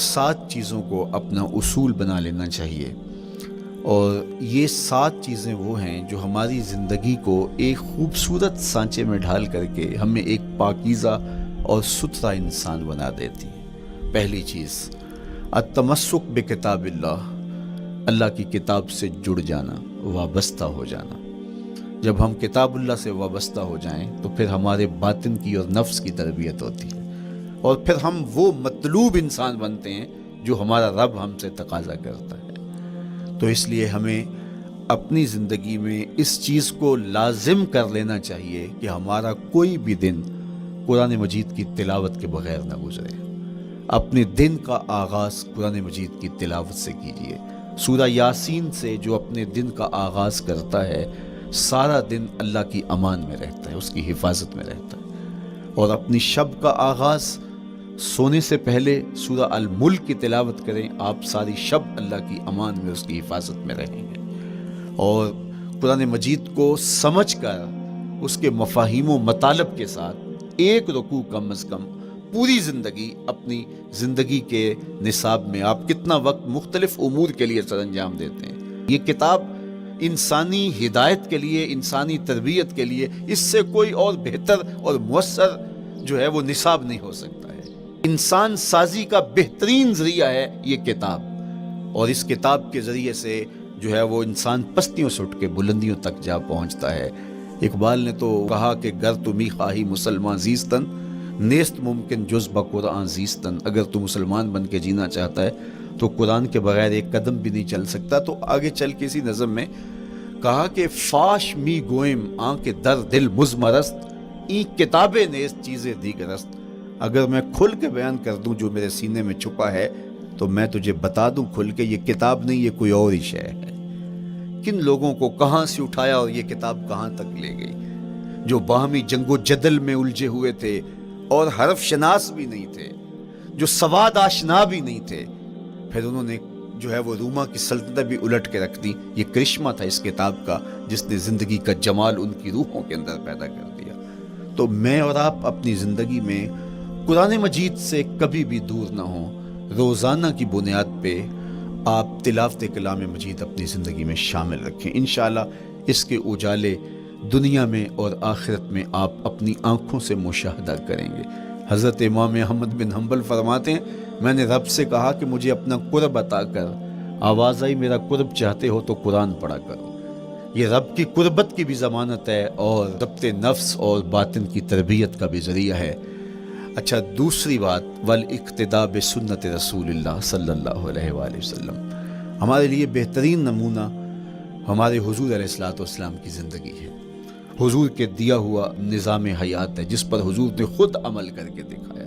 7 چیزوں کو اپنا اصول بنا لینا چاہیے، اور یہ 7 چیزیں وہ ہیں جو ہماری زندگی کو ایک خوبصورت سانچے میں ڈھال کر کے ہمیں ایک پاکیزہ اور ستھرا انسان بنا دیتی ہے۔ پہلی چیز، التمسک بکتاب اللہ، اللہ کی کتاب سے جڑ جانا، وابستہ ہو جانا۔ جب ہم کتاب اللہ سے وابستہ ہو جائیں تو پھر ہمارے باطن کی اور نفس کی تربیت ہوتی ہے، اور پھر ہم وہ مطلوب انسان بنتے ہیں جو ہمارا رب ہم سے تقاضا کرتا ہے۔ تو اس لیے ہمیں اپنی زندگی میں اس چیز کو لازم کر لینا چاہیے کہ ہمارا کوئی بھی دن قرآن مجید کی تلاوت کے بغیر نہ گزرے۔ اپنے دن کا آغاز قرآن مجید کی تلاوت سے کیجیے۔ سورہ یاسین سے جو اپنے دن کا آغاز کرتا ہے سارا دن اللہ کی امان میں رہتا ہے، اس کی حفاظت میں رہتا ہے۔ اور اپنی شب کا آغاز سونے سے پہلے سورہ الملک کی تلاوت کریں، آپ ساری شب اللہ کی امان میں، اس کی حفاظت میں رہیں گے۔ اور قرآن مجید کو سمجھ کر اس کے مفاہیم و مطالب کے ساتھ ایک رکوع کم از کم پوری زندگی، اپنی زندگی کے نصاب میں آپ کتنا وقت مختلف امور کے لیے سر انجام دیتے ہیں۔ یہ کتاب انسانی ہدایت کے لیے، انسانی تربیت کے لیے، اس سے کوئی اور بہتر اور مؤثر جو ہے وہ نصاب نہیں ہو سکتا ہے۔ انسان سازی کا بہترین ذریعہ ہے یہ کتاب، اور اس کتاب کے ذریعے سے جو ہے وہ انسان پستیوں سے اٹھ کے بلندیوں تک جا پہنچتا ہے۔ اقبال نے تو کہا کہ گر تمی خواہی مسلمان زیستن، نیست ممکن جز بقرآن زیستن، اگر تو مسلمان بن کے جینا چاہتا ہے تو قرآن کے بغیر ایک قدم بھی نہیں چل سکتا۔ تو آگے چل کے اسی نظم میں کہا کہ فاش می گوئم آنکھ در دل مزمرست، این کتاب نیست چیزیں دیگرست، اگر میں کھل کے بیان کر دوں جو میرے سینے میں چھپا ہے تو میں تجھے بتا دوں کھل کے یہ کتاب نہیں، یہ کوئی اور ہی شے ہے۔ کن لوگوں کو کہاں سے اٹھایا اور یہ کتاب کہاں تک لے گئی، جو باہمی جنگ و جدل میں الجھے ہوئے تھے اور حرف شناس بھی نہیں تھے، جو سواد آشنا بھی نہیں تھے، پھر انہوں نے جو ہے وہ روما کی سلطنت بھی الٹ کے رکھ دی. یہ کرشمہ تھا اس کتاب کا جس نے زندگی کا جمال ان کی روحوں کے اندر پیدا کر دیا. تو میں اور آپ اپنی زندگی میں قرآن مجید سے کبھی بھی دور نہ ہوں. روزانہ کی بنیاد پہ آپ تلاوت کلام مجید اپنی زندگی میں شامل رکھیں. انشاءاللہ اس کے اجالے دنیا میں اور آخرت میں آپ اپنی آنکھوں سے مشاہدہ کریں گے. حضرت امام احمد بن حنبل فرماتے ہیں میں نے رب سے کہا کہ مجھے اپنا قرب عطا کر. آواز آئی میرا قرب چاہتے ہو تو قرآن پڑھا کرو. یہ رب کی قربت کی بھی ضمانت ہے اور ضبط نفس اور باطن کی تربیت کا بھی ذریعہ ہے. اچھا دوسری بات والاقتداء بسنت رسول اللہ صلی اللہ علیہ وآلہ وسلم. ہمارے لیے بہترین نمونہ ہمارے حضور علیہ الصلوۃ والسلام کی زندگی ہے. حضور کے دیا ہوا نظام حیات ہے جس پر حضور نے خود عمل کر کے دکھایا.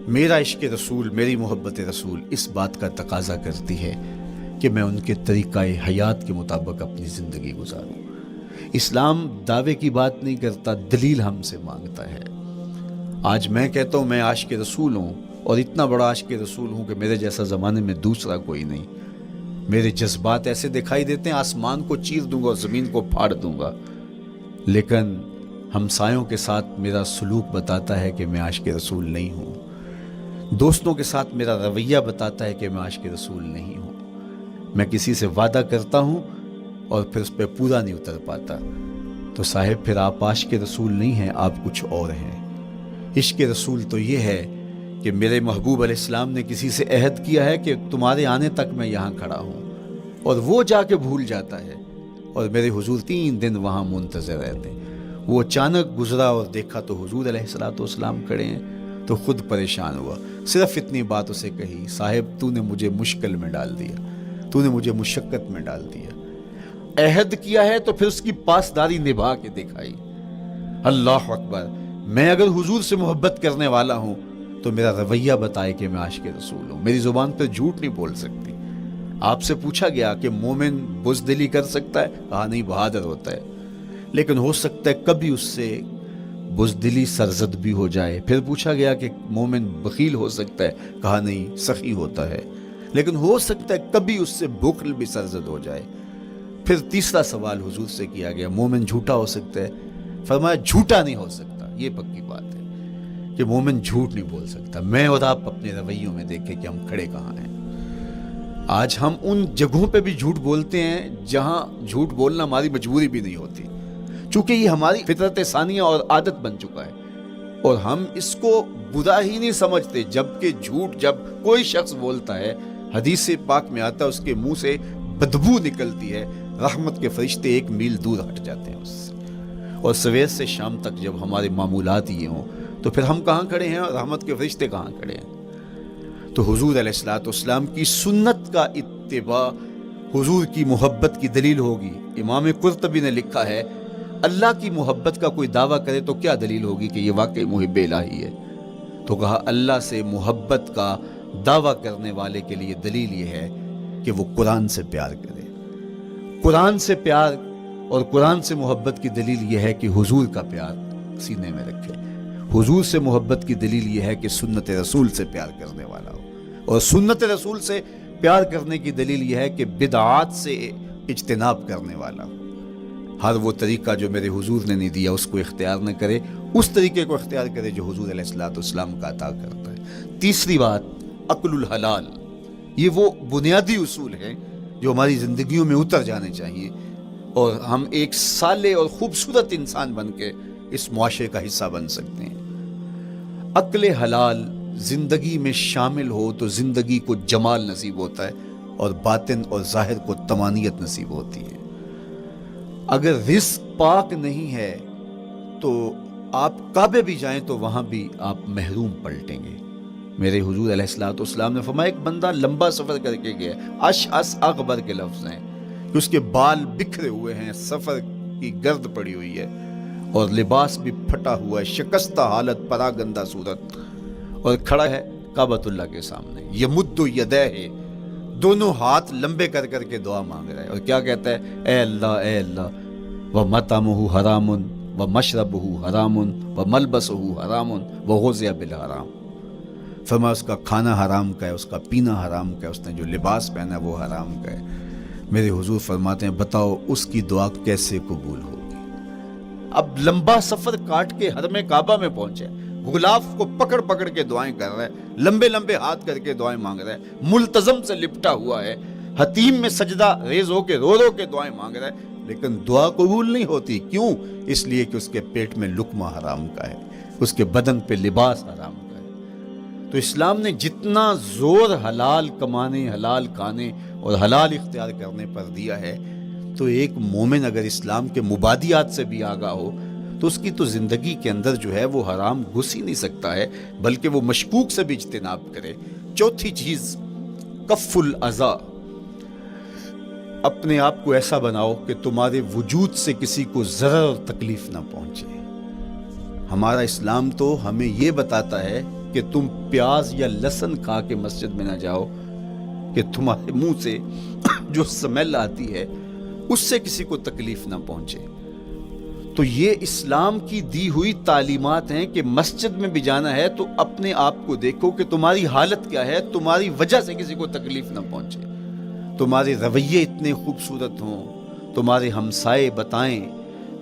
میرا عشق رسول میری محبت رسول اس بات کا تقاضا کرتی ہے کہ میں ان کے طریقہ حیات کے مطابق اپنی زندگی گزاروں. اسلام دعوے کی بات نہیں کرتا دلیل ہم سے مانگتا ہے. آج میں کہتا ہوں میں عاشق رسول ہوں اور اتنا بڑا عاشق رسول ہوں کہ میرے جیسا زمانے میں دوسرا کوئی نہیں. میرے جذبات ایسے دکھائی دیتے ہیں آسمان کو چیر دوں گا اور زمین کو پھاڑ دوں گا. لیکن ہمسایوں کے ساتھ میرا سلوک بتاتا ہے کہ میں عاشق رسول نہیں ہوں. دوستوں کے ساتھ میرا رویہ بتاتا ہے کہ میں عاشق رسول نہیں ہوں. میں کسی سے وعدہ کرتا ہوں اور پھر اس پہ پورا نہیں اتر پاتا تو صاحب پھر آپ عاشق رسول نہیں ہیں, آپ کچھ اور ہیں. عشق رسول تو یہ ہے کہ میرے محبوب علیہ السلام نے کسی سے عہد کیا ہے کہ تمہارے آنے تک میں یہاں کھڑا ہوں اور وہ جا کے بھول جاتا ہے اور میرے حضور 3 دن وہاں منتظر رہتے ہیں. وہ اچانک گزرا اور دیکھا تو حضور علیہ الصلوۃ والسلام کھڑے ہیں تو خود پریشان ہوا. صرف اتنی بات اسے کہی صاحب تو نے مجھے مشکل میں ڈال دیا, تو نے مجھے مشقت میں ڈال دیا. عہد کیا ہے تو پھر اس کی پاسداری نبھا کے دکھائی. اللہ اکبر. میں اگر حضور سے محبت کرنے والا ہوں تو میرا رویہ بتائے کہ میں عاشق رسول ہوں. میری زبان پہ جھوٹ نہیں بول سکتی. آپ سے پوچھا گیا کہ مومن بزدلی کر سکتا ہے, کہا نہیں بہادر ہوتا ہے, لیکن ہو سکتا ہے کبھی اس سے بزدلی سرزد بھی ہو جائے. پھر پوچھا گیا کہ مومن بخیل ہو سکتا ہے, کہا نہیں سخی ہوتا ہے, لیکن ہو سکتا ہے کبھی اس سے بخل بھی سرزد ہو جائے. پھر تیسرا سوال حضور سے کیا گیا مومن جھوٹا ہو سکتا ہے, فرمایا جھوٹا نہیں ہو سکتا. یہ پکی بات ہے کہ مومن جھوٹ نہیں بول سکتا. میں اور آپ اپنے رویوں میں دیکھیں کہ ہم کھڑے کہاں ہیں. آج ہم ان جگہوں پہ بھی جھوٹ بولتے ہیں جہاں جھوٹ بولنا ہماری مجبوری بھی نہیں ہوتی, چونکہ یہ ہماری فطرت ثانیہ اور عادت بن چکا ہے اور ہم اس کو برا ہی نہیں سمجھتے. جبکہ جھوٹ جب کوئی شخص بولتا ہے حدیث پاک میں آتا ہے اس کے منہ سے بدبو نکلتی ہے, رحمت کے فرشتے 1 میل دور ہٹ جاتے ہیں اس سے. اور سویر سے شام تک جب ہمارے معمولات یہ ہوں تو پھر ہم کہاں کھڑے ہیں اور رحمت کے فرشتے کہاں کھڑے ہیں. تو حضور علیہ الصلوۃ والسلام کی سنت کا اتباع حضور کی محبت کی دلیل ہوگی. امام قرطبی نے لکھا ہے اللہ کی محبت کا کوئی دعویٰ کرے تو کیا دلیل ہوگی کہ یہ واقعی محب الہی ہے. تو کہا اللہ سے محبت کا دعویٰ کرنے والے کے لیے دلیل یہ ہے کہ وہ قرآن سے پیار کرے. قرآن سے پیار اور قرآن سے محبت کی دلیل یہ ہے کہ حضور کا پیار سینے میں رکھے. حضور سے محبت کی دلیل یہ ہے کہ سنت رسول سے پیار کرنے والا ہو, اور سنت رسول سے پیار کرنے کی دلیل یہ ہے کہ بدعات سے اجتناب کرنے والا ہو. ہر وہ طریقہ جو میرے حضور نے نہیں دیا اس کو اختیار نہ کرے, اس طریقے کو اختیار کرے جو حضور علیہ الصلوۃ والسلام کا عطا کرتا ہے. تیسری بات عقل الحلال. یہ وہ بنیادی اصول ہیں جو ہماری زندگیوں میں اتر جانے چاہیے اور ہم ایک صالح اور خوبصورت انسان بن کے اس معاشرے کا حصہ بن سکتے ہیں. عقل حلال زندگی میں شامل ہو تو زندگی کو جمال نصیب ہوتا ہے اور باطن اور ظاہر کو طمانینت نصیب ہوتی ہے. اگر رزق پاک نہیں ہے تو آپ کعبے بھی جائیں تو وہاں بھی آپ محروم پلٹیں گے. میرے حضور علیہ الصلوۃ والسلام نے فرمایا ایک بندہ لمبا سفر کر کے گیا, اشعث اغبر کے لفظ ہیں کہ اس کے بال بکھرے ہوئے ہیں, سفر کی گرد پڑی ہوئی ہے اور لباس بھی پھٹا ہوا ہے, شکستہ حالت, پراگندہ صورت, اور کھڑا ہے کعبۃ اللہ کے سامنے. یمد یدیہ, دونوں ہاتھ لمبے کر کر کے دعا مانگ رہا ہے اور کیا کہتا ہے اے اللہ ومطعمہ حرام ومشربہ حرام وملبسہ حرام وغذی بالحرام. فرمایا اس کا کھانا حرام کا ہے، اس کا پینا حرام کا ہے، اس نے جو لباس پہنا ہے وہ حرام کا ہے۔ میرے حضور فرماتے ہیں بتاؤ اس کی دعا کیسے قبول ہوگی؟ اب لمبا سفر کاٹ کے حرم کعبہ میں پہنچے، غلاف کو پکڑ پکڑ کے دعائیں کر رہا ہے، لمبے لمبے ہاتھ کر کے دعائیں مانگ رہا ہے، ملتزم سے لپٹا ہوا ہے، حتیم میں سجدہ ریز ہو کے رو رو کے دعائیں مانگ رہا ہے، لیکن دعا قبول نہیں ہوتی۔ کیوں؟ اس لیے کہ اس کے پیٹ میں لقمہ حرام کا ہے، اس کے بدن پہ لباس حرام کا ہے۔ تو اسلام نے جتنا زور حلال کمانے، حلال کھانے اور حلال اختیار کرنے پر دیا ہے، تو ایک مومن اگر اسلام کے مبادیات سے بھی آگاہ ہو تو اس کی تو زندگی کے اندر جو ہے وہ حرام گھس ہی نہیں سکتا ہے، بلکہ وہ مشکوک سے بھی اجتناب کرے۔ چوتھی چیز، کف الاذی، اپنے آپ کو ایسا بناؤ کہ تمہارے وجود سے کسی کو ضرر اور تکلیف نہ پہنچے۔ ہمارا اسلام تو ہمیں یہ بتاتا ہے کہ تم پیاز یا لہسن کھا کے مسجد میں نہ جاؤ کہ تمہارے منہ سے جو سمیل آتی ہے اس سے کسی کو تکلیف نہ پہنچے۔ تو یہ اسلام کی دی ہوئی تعلیمات ہیں کہ مسجد میں بھی جانا ہے تو اپنے آپ کو دیکھو کہ تمہاری حالت کیا ہے، تمہاری وجہ سے کسی کو تکلیف نہ پہنچے، تمہارے رویے اتنے خوبصورت ہوں، تمہارے ہمسائے بتائیں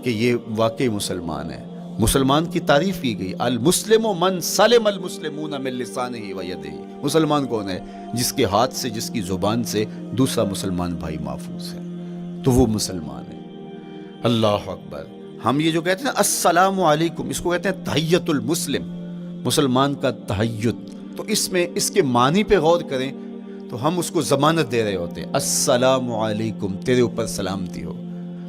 کہ یہ واقعی مسلمان ہے۔ مسلمان کی تعریف کی گئی، المسلم من سلم المسلمون من لسانہ و یدہ۔ مسلمان کون ہے؟ جس کے ہاتھ سے، جس کی زبان سے دوسرا مسلمان بھائی محفوظ ہے، تو وہ مسلمان ہے۔ اللہ اکبر۔ ہم یہ جو کہتے ہیں السلام علیکم، اس کو کہتے ہیں تحیت المسلم، مسلمان کا تحیت۔ تو اس میں اس کے معنی پہ غور کریں تو ہم اس کو ضمانت دے رہے ہوتے ہیں، السلام علیکم، تیرے اوپر سلامتی ہو۔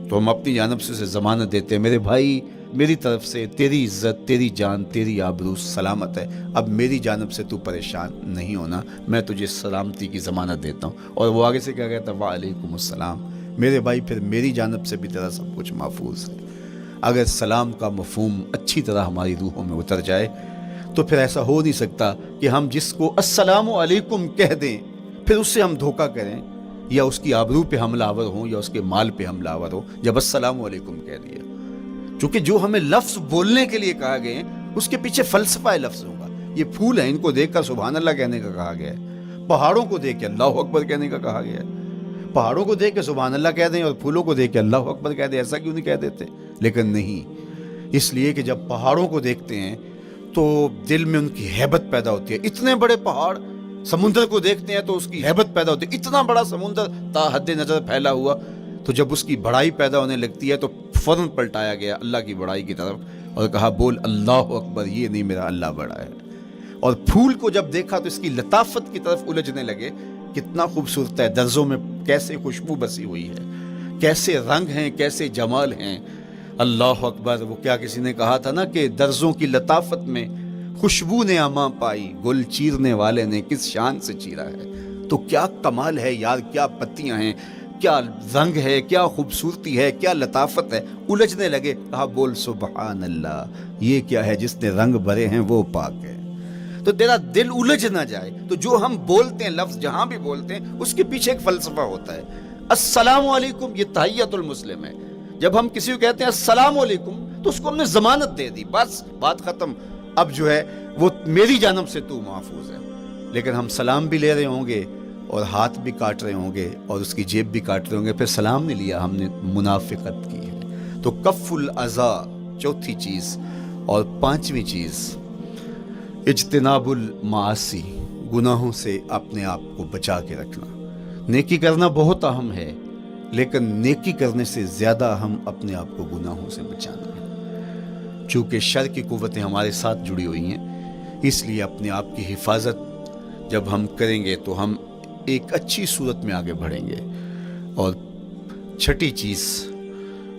تو ہم اپنی جانب سے ضمانت دیتے ہیں، میرے بھائی میری طرف سے تیری عزت، تیری جان، تیری آبرو سلامت ہے، اب میری جانب سے تو پریشان نہیں ہونا، میں تجھے سلامتی کی ضمانت دیتا ہوں۔ اور وہ آگے سے کیا کہتا ہے؟ وعلیکم السلام، میرے بھائی پھر میری جانب سے بھی تیرا سب کچھ محفوظ ہے۔ اگر سلام کا مفہوم اچھی طرح ہماری روحوں میں اتر جائے تو پھر ایسا ہو نہیں سکتا کہ ہم جس کو السلام علیکم کہہ دیں پھر اس سے ہم دھوکہ کریں یا اس کی آبرو پہ حملہ آور ہوں یا اس کے مال پہ حملہ آور ہوں جب السلام علیکم کہہ دیا۔ چونکہ جو ہمیں لفظ بولنے کے لیے کہا گئے اس کے پیچھے فلسفہ ہے لفظوں کا۔ یہ پھول ہیں، ان کو دیکھ کر سبحان اللہ کہنے کا کہا گیا ہے، پہاڑوں کو دیکھ کے اللہ اکبر کہنے کا کہا گیا ہے۔ پہاڑوں کو دیکھ کے سبحان اللہ کہہ دیں اور پھولوں کو دیکھ کے اللہ اکبر کہہ دیں، ایسا کیوں نہیں کہہ دیتے؟ لیکن نہیں، اس لیے کہ جب پہاڑوں کو دیکھتے ہیں تو دل میں ان کی ہیبت پیدا ہوتی ہے۔ اتنے بڑے پہاڑ، سمندر کو دیکھتے ہیں تو اس کی ہیبت پیدا ہوتی ہے، اتنا بڑا سمندر تا حد نظر پھیلا ہوا، تو جب اس کی بڑائی پیدا ہونے لگتی ہے تو فوراً پلٹایا گیا اللہ کی بڑائی کی طرف اور کہا بول اللہ اکبر، یہ نہیں میرا اللہ بڑا ہے۔ اور پھول کو جب دیکھا تو اس کی لطافت کی طرف الجھنے لگے، کتنا خوبصورت ہے، درزوں میں کیسے خوشبو بسی ہوئی ہے، کیسے رنگ ہیں، کیسے جمال ہیں، اللہ اکبر۔ وہ کیا کسی نے کہا تھا نا کہ درزوں کی لطافت میں خوشبو نے اماں پائی، گل چیرنے والے نے کس شان سے چیرا ہے۔ تو کیا کمال ہے یار، کیا پتیاں ہیں، کیا رنگ ہے، کیا خوبصورتی ہے، کیا لطافت ہے۔ الجھنے لگے، کہا بول سبحان اللہ، یہ کیا ہے، جس نے رنگ بھرے ہیں وہ پاک ہے۔ تو تیرا دل الجھ نہ جائے تو جو ہم بولتے ہیں، لفظ جہاں بھی بولتے ہیں اس کے پیچھے ایک فلسفہ ہوتا ہے۔ السلام علیکم یہ تحیت المسلم ہے۔ جب ہم کسی کو کہتے ہیں السلام علیکم تو اس کو ہم نے ضمانت دے دی، بس بات ختم، اب جو ہے وہ میری جانب سے تو محفوظ ہے۔ لیکن ہم سلام بھی لے رہے ہوں گے اور ہاتھ بھی کاٹ رہے ہوں گے اور اس کی جیب بھی کاٹ رہے ہوں گے، پھر سلام نہیں لیا، ہم نے منافقت کی ہے۔ تو کف الاذی چوتھی چیز۔ اور پانچویں چیز اجتناب المعاصی، گناہوں سے اپنے آپ کو بچا کے رکھنا۔ نیکی کرنا بہت اہم ہے، لیکن نیکی کرنے سے زیادہ اہم اپنے آپ کو گناہوں سے بچانا ہے۔ چونکہ شر کی قوتیں ہمارے ساتھ جڑی ہوئی ہیں، اس لیے اپنے آپ کی حفاظت جب ہم کریں گے تو ہم ایک اچھی صورت میں آگے بڑھیں گے۔ اور چھٹی چیز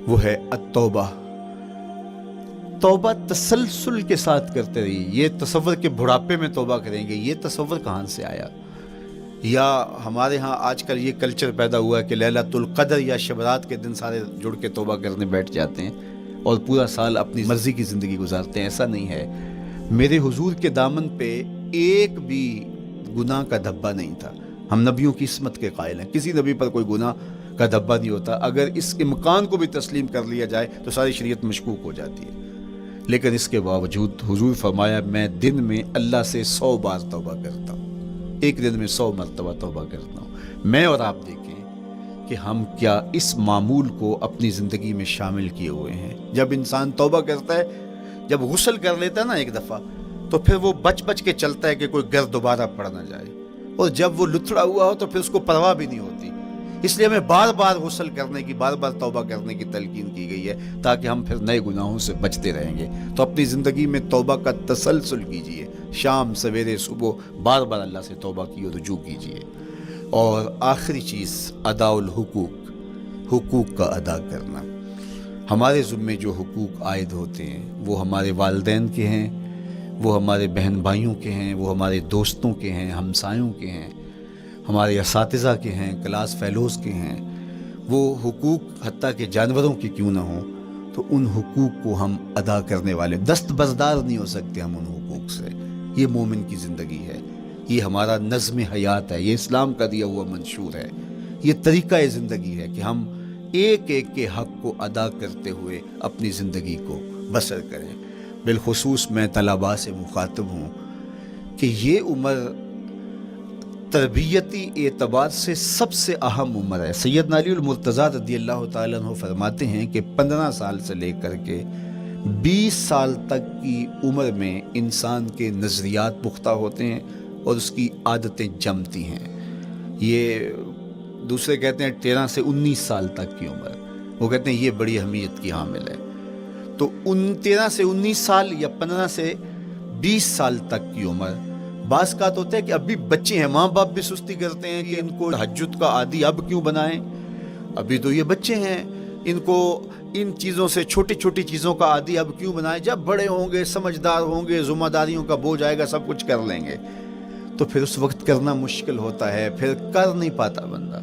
وہ ہے التوبہ۔ توبہ تسلسل کے ساتھ کرتے رہیے۔ یہ تصور کہ بڑھاپے میں توبہ کریں گے، یہ تصور کہاں سے آیا؟ یا ہمارے ہاں آج کل یہ کلچر پیدا ہوا ہے کہ لیلۃ القدر یا شبرات کے دن سارے جڑ کے توبہ کرنے بیٹھ جاتے ہیں اور پورا سال اپنی مرضی کی زندگی گزارتے ہیں۔ ایسا نہیں ہے۔ میرے حضور کے دامن پہ ایک بھی گناہ کا دھبا نہیں تھا۔ ہم نبیوں کی عصمت کے قائل ہیں، کسی نبی پر کوئی گناہ کا دھبا نہیں ہوتا۔ اگر اس امکان کو بھی تسلیم کر لیا جائے تو ساری شریعت مشکوک ہو جاتی ہے۔ لیکن اس کے باوجود حضور فرمایا میں دن میں اللہ سے 100 بار توبہ کرتا ہوں، ایک دن میں 100 مرتبہ توبہ کرتا ہوں۔ میں اور آپ دیکھیں کہ ہم کیا اس معمول کو اپنی زندگی میں شامل کیے ہوئے ہیں۔ جب انسان توبہ کرتا ہے، جب غسل کر لیتا ہے نا ایک دفعہ، تو پھر وہ بچ کے چلتا ہے کہ کوئی گرد دوبارہ پڑ نہ جائے، اور جب وہ لتھڑا ہوا ہو تو پھر اس کو پرواہ بھی نہیں ہوتی۔ اس لیے ہمیں بار بار غسل کرنے کی، بار بار توبہ کرنے کی تلقین کی گئی ہے، تاکہ ہم پھر نئے گناہوں سے بچتے رہیں گے۔ تو اپنی زندگی میں توبہ کا تسلسل کیجئے، شام سویرے صبح بار بار اللہ سے توبہ کی اور رجوع کیجئے۔ اور آخری چیز ادا الحقوق، حقوق کا ادا کرنا۔ ہمارے ذمے جو حقوق عائد ہوتے ہیں وہ ہمارے والدین کے ہیں، وہ ہمارے بہن بھائیوں کے ہیں، وہ ہمارے دوستوں کے ہیں، ہمسایوں کے ہیں، ہمارے اساتذہ کے ہیں، کلاس فیلوز کے ہیں۔ وہ حقوق حتیٰ کہ جانوروں کے کیوں نہ ہوں، تو ان حقوق کو ہم ادا کرنے والے، دستبردار نہیں ہو سکتے ہم ان حقوق سے۔ یہ مومن کی زندگی ہے، یہ ہمارا نظم حیات ہے، یہ اسلام کا دیا ہوا منشور ہے، یہ طریقہ زندگی ہے کہ ہم ایک ایک کے حق کو ادا کرتے ہوئے اپنی زندگی کو بسر کریں۔ بالخصوص میں طلباء سے مخاطب ہوں کہ یہ عمر تربیتی اعتبار سے سب سے اہم عمر ہے۔ سیدنا علی المرتضیٰ رضی اللہ تعالیٰ عنہ فرماتے ہیں کہ 15 سال سے لے کر کے 20 سال تک کی عمر میں انسان کے نظریات پختہ ہوتے ہیں اور اس کی عادتیں جمتی ہیں۔ یہ دوسرے کہتے ہیں 13 سے 19 سال تک کی عمر، وہ کہتے ہیں یہ بڑی اہمیت کی حامل ہے۔ تو 13 سے 19 سال یا 15 سے 20 سال تک کی عمر، بعض کا تو ہوتا ہے کہ اب بھی بچے ہیں، ماں باپ بھی سستی کرتے ہیں کہ ان کو تہجد کا عادی اب کیوں بنائیں، ابھی تو یہ بچے ہیں، ان کو ان چیزوں سے، چھوٹی چھوٹی چیزوں کا عادی اب کیوں بنائیں، جب بڑے ہوں گے، سمجھدار ہوں گے، ذمہ داریوں کا بوجھ آئے گا، سب کچھ کر لیں گے۔ تو پھر اس وقت کرنا مشکل ہوتا ہے، پھر کر نہیں پاتا بندہ۔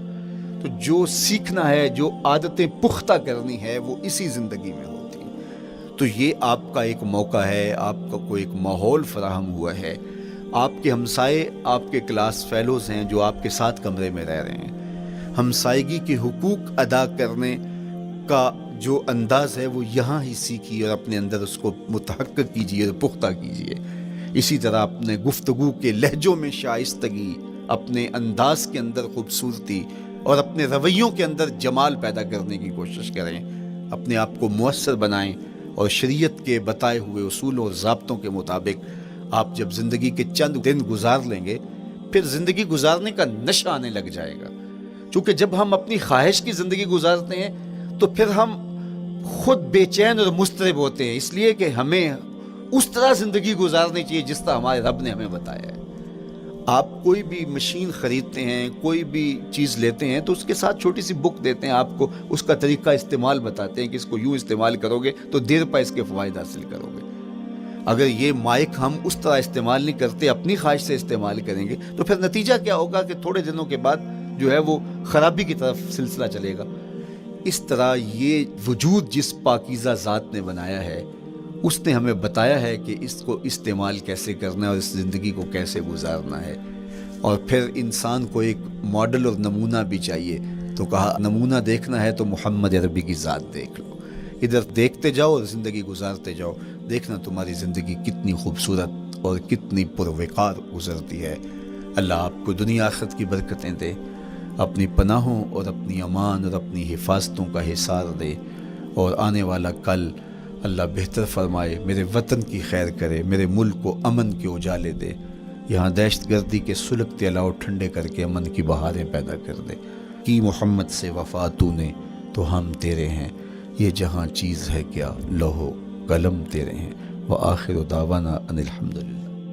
تو جو سیکھنا ہے، جو عادتیں پختہ کرنی ہے، وہ اسی زندگی میں ہوتی ہیں۔ تو یہ آپ کا ایک موقع ہے، آپ کا کوئی ایک ماحول فراہم ہوا ہے، آپ کے ہمسائے آپ کے کلاس فیلوز ہیں جو آپ کے ساتھ کمرے میں رہ رہے ہیں۔ ہمسائیگی کے حقوق ادا کرنے کا جو انداز ہے وہ یہاں ہی سیکھیے اور اپنے اندر اس کو متحقق کیجیے اور پختہ کیجیے۔ اسی طرح اپنے گفتگو کے لہجوں میں شائستگی، اپنے انداز کے اندر خوبصورتی اور اپنے رویوں کے اندر جمال پیدا کرنے کی کوشش کریں، اپنے آپ کو مؤثر بنائیں، اور شریعت کے بتائے ہوئے اصول اور ضابطوں کے مطابق آپ جب زندگی کے چند دن گزار لیں گے، پھر زندگی گزارنے کا نشہ آنے لگ جائے گا۔ چونکہ جب ہم اپنی خواہش کی زندگی گزارتے ہیں تو پھر ہم خود بے چین اور مضطرب ہوتے ہیں، اس لیے کہ ہمیں اس طرح زندگی گزارنی چاہیے جس طرح ہمارے رب نے ہمیں بتایا ہے۔ آپ کوئی بھی مشین خریدتے ہیں، کوئی بھی چیز لیتے ہیں تو اس کے ساتھ چھوٹی سی بک دیتے ہیں، آپ کو اس کا طریقہ استعمال بتاتے ہیں کہ اس کو یوں استعمال کرو گے تو دیر پا اس کے فوائد حاصل کرو گے۔ اگر یہ مائک ہم اس طرح استعمال نہیں کرتے، اپنی خواہش سے استعمال کریں گے، تو پھر نتیجہ کیا ہوگا کہ تھوڑے دنوں کے بعد جو ہے وہ خرابی کی طرف سلسلہ چلے گا۔ اس طرح یہ وجود جس پاکیزہ ذات نے بنایا ہے، اس نے ہمیں بتایا ہے کہ اس کو استعمال کیسے کرنا ہے اور اس زندگی کو کیسے گزارنا ہے۔ اور پھر انسان کو ایک ماڈل اور نمونہ بھی چاہیے، تو کہا نمونہ دیکھنا ہے تو محمد عربی کی ذات دیکھ لو، ادھر دیکھتے جاؤ اور زندگی گزارتے جاؤ، دیکھنا تمہاری زندگی کتنی خوبصورت اور کتنی پروقار گزرتی ہے۔ اللہ آپ کو دنیا آخرت کی برکتیں دے، اپنی پناہوں اور اپنی امان اور اپنی حفاظتوں کا حصار دے، اور آنے والا کل اللہ بہتر فرمائے، میرے وطن کی خیر کرے، میرے ملک کو امن کے اجالے دے، یہاں دہشت گردی کے سلگتے الاؤ ٹھنڈے کر کے امن کی بہاریں پیدا کر دے۔ کی محمد سے وفا تو نے تو ہم تیرے ہیں، یہ جہاں چیز ہے کیا لوح و قلم تیرے ہیں۔ وآخر دعوانا ان الحمدللہ۔